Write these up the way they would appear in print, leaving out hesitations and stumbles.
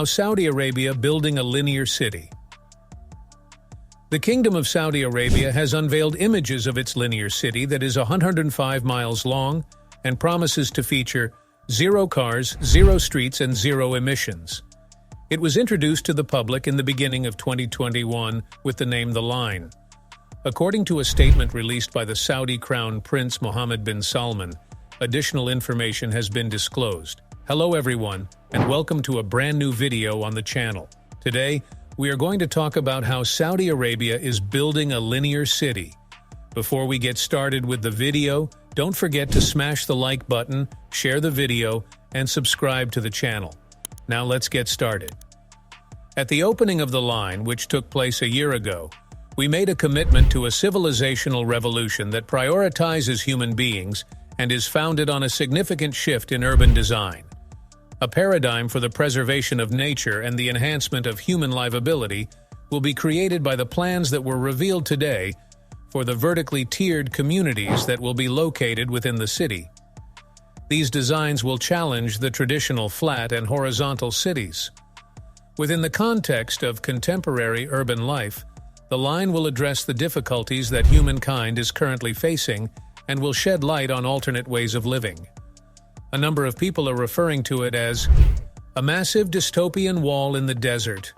How Saudi Arabia building a linear city. The Kingdom of Saudi Arabia has unveiled images of its linear city that is 105 miles long and promises to feature zero cars, zero streets, and zero emissions. It was introduced to the public in the beginning of 2021 with the name The Line. According to a statement released by the Saudi Crown Prince Mohammed bin Salman, additional information has been disclosed. Hello everyone, and welcome to a brand new video on the channel. Today, we are going to talk about how Saudi Arabia is building a linear city. Before we get started with the video, don't forget to smash the like button, share the video, and subscribe to the channel. Now let's get started. At the opening of The Line, which took place a year ago, we made a commitment to a civilizational revolution that prioritizes human beings and is founded on a significant shift in urban design. A paradigm for the preservation of nature and the enhancement of human livability will be created by the plans that were revealed today for the vertically tiered communities that will be located within the city. These designs will challenge the traditional flat and horizontal cities. Within the context of contemporary urban life, the line will address the difficulties that humankind is currently facing and will shed light on alternate ways of living. A number of people are referring to it as a massive dystopian wall in the desert.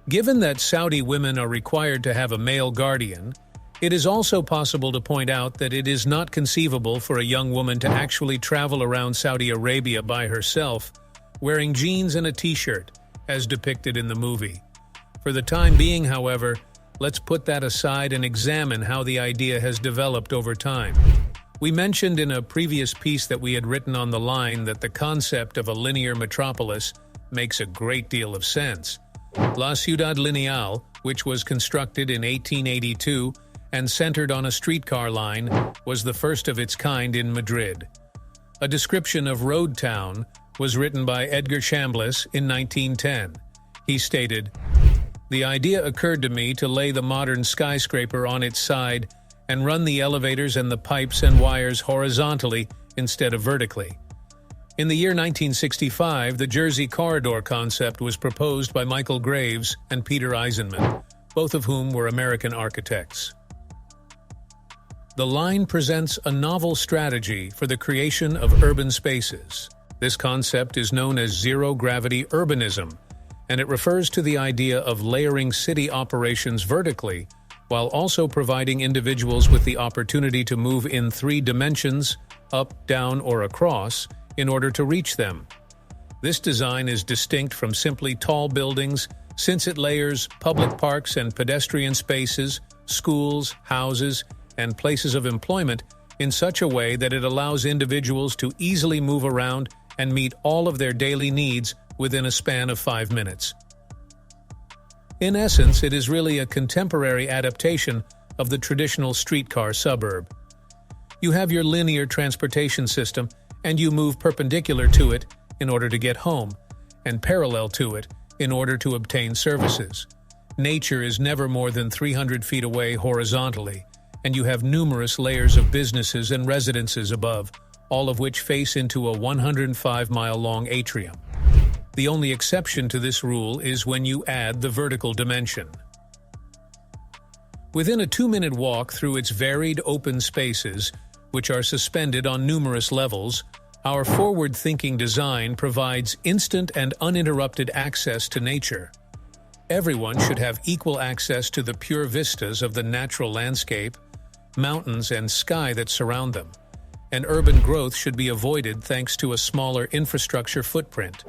Given that Saudi women are required to have a male guardian, it is also possible to point out that it is not conceivable for a young woman to actually travel around Saudi Arabia by herself, wearing jeans and a t-shirt, as depicted in the movie. For the time being, however, let's put that aside and examine how the idea has developed over time. We mentioned in a previous piece that we had written on The Line that the concept of a linear metropolis makes a great deal of sense. La Ciudad Lineal, which was constructed in 1882 and centered on a streetcar line, was the first of its kind in Madrid. A description of Road Town was written by Edgar Chambliss in 1910. He stated, "The idea occurred to me to lay the modern skyscraper on its side and run the elevators and the pipes and wires horizontally instead of vertically." In the year 1965, the Jersey Corridor concept was proposed by Michael Graves and Peter Eisenman, both of whom were American architects. The Line presents a novel strategy for the creation of urban spaces. This concept is known as zero-gravity urbanism, and it refers to the idea of layering city operations vertically while also providing individuals with the opportunity to move in 3 dimensions, up, down, or across, in order to reach them. This design is distinct from simply tall buildings since it layers public parks and pedestrian spaces, schools, houses, and places of employment in such a way that it allows individuals to easily move around and meet all of their daily needs within a span of 5 minutes. In essence, it is really a contemporary adaptation of the traditional streetcar suburb. You have your linear transportation system, and you move perpendicular to it in order to get home, and parallel to it in order to obtain services. Nature is never more than 300 feet away horizontally, and you have numerous layers of businesses and residences above, all of which face into a 105-mile-long atrium. The only exception to this rule is when you add the vertical dimension. Within a 2-minute walk through its varied open spaces, which are suspended on numerous levels, our forward-thinking design provides instant and uninterrupted access to nature. Everyone should have equal access to the pure vistas of the natural landscape, mountains, and sky that surround them, and urban growth should be avoided thanks to a smaller infrastructure footprint.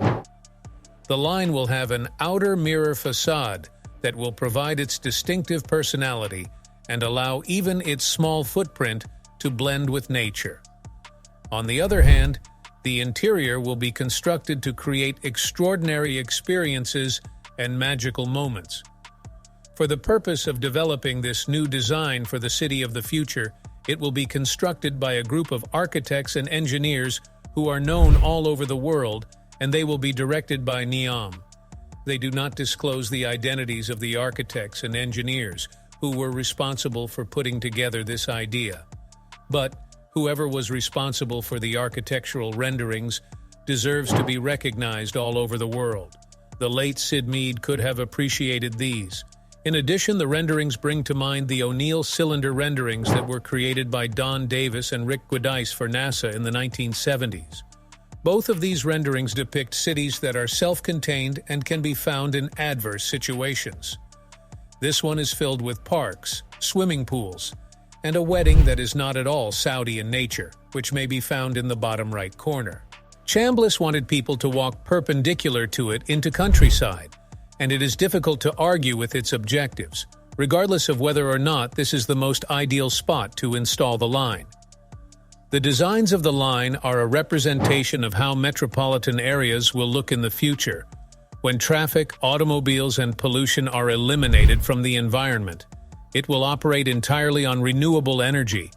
The Line will have an outer mirror facade that will provide its distinctive personality and allow even its small footprint to blend with nature. On the other hand, the interior will be constructed to create extraordinary experiences and magical moments. For the purpose of developing this new design for the city of the future, it will be constructed by a group of architects and engineers who are known all over the world, and they will be directed by Neom. They do not disclose the identities of the architects and engineers who were responsible for putting together this idea. But whoever was responsible for the architectural renderings deserves to be recognized all over the world. The late Sid Mead could have appreciated these. In addition, the renderings bring to mind the O'Neill cylinder renderings that were created by Don Davis and Rick Giudice for NASA in the 1970s. Both of these renderings depict cities that are self-contained and can be found in adverse situations. This one is filled with parks, swimming pools, and a wedding that is not at all Saudi in nature, which may be found in the bottom right corner. Chambliss wanted people to walk perpendicular to it into countryside, and it is difficult to argue with its objectives, regardless of whether or not this is the most ideal spot to install the line. The designs of the line are a representation of how metropolitan areas will look in the future, when traffic, automobiles, and pollution are eliminated from the environment. It will operate entirely on renewable energy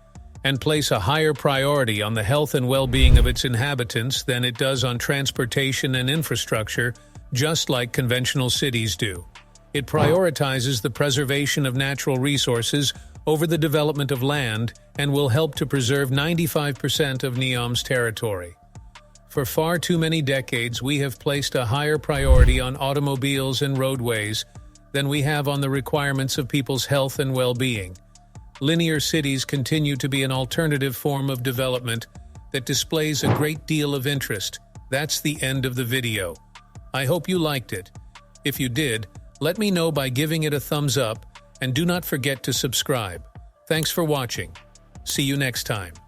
and place a higher priority on the health and well-being of its inhabitants than it does on transportation and infrastructure, just like conventional cities do. It prioritizes the preservation of natural resources over the development of land and will help to preserve 95% of Neom's territory. For far too many decades, we have placed a higher priority on automobiles and roadways than we have on the requirements of people's health and well-being. Linear cities continue to be an alternative form of development that displays a great deal of interest. That's the end of the video. I hope you liked it. If you did, let me know by giving it a thumbs up, and do not forget to subscribe. Thanks for watching. See you next time.